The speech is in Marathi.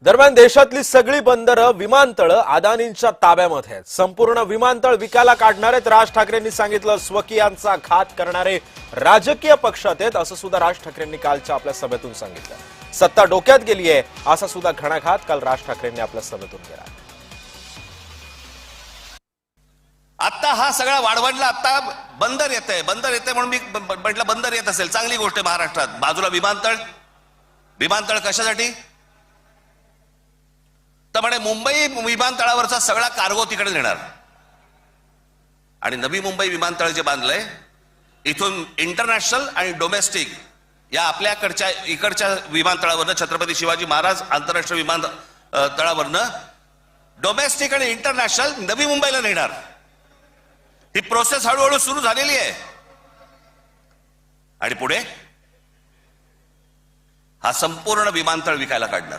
दरम्यान देशातली सगळी बंदरं विमानतळ अदानींच्या ताब्यामध्ये आहेत। संपूर्ण विमानतळ विकायला काढणार आहेत। राज ठाकरेंनी सांगितलं स्वकीयांचा घात करणारे राजकीय पक्षात आहेत असं सुद्धा राज ठाकरेंनी कालच्या आपल्या सभेतून सांगितलं। सत्ता डोक्यात गेली आहे असा सुद्धा घणाघात काल राज ठाकरेंनी आपल्या सभेतून केला। आता हा सगळा वाढवडला, आता बंदर येतंय म्हणून मी म्हटलं बंदर येत असेल चांगली गोष्ट आहे। महाराष्ट्रात बाजूला विमानतळ कशासाठी? तर म्हणे मुंबई विमानतळावरचा सगळा कार्गो तिकडे नेणार आणि नवी मुंबई विमानतळ जे बांधलंय इथून इंटरनॅशनल आणि डोमेस्टिक या आपल्याकडच्या इकडच्या विमानतळावरनं छत्रपती शिवाजी महाराज आंतरराष्ट्रीय विमानतळावरनं डोमेस्टिक आणि इंटरनॅशनल नवी मुंबईला नेणार। ही प्रोसेस हळूहळू सुरू झालेली आहे आणि पुढे हा संपूर्ण विमानतळ विकायला काढणार।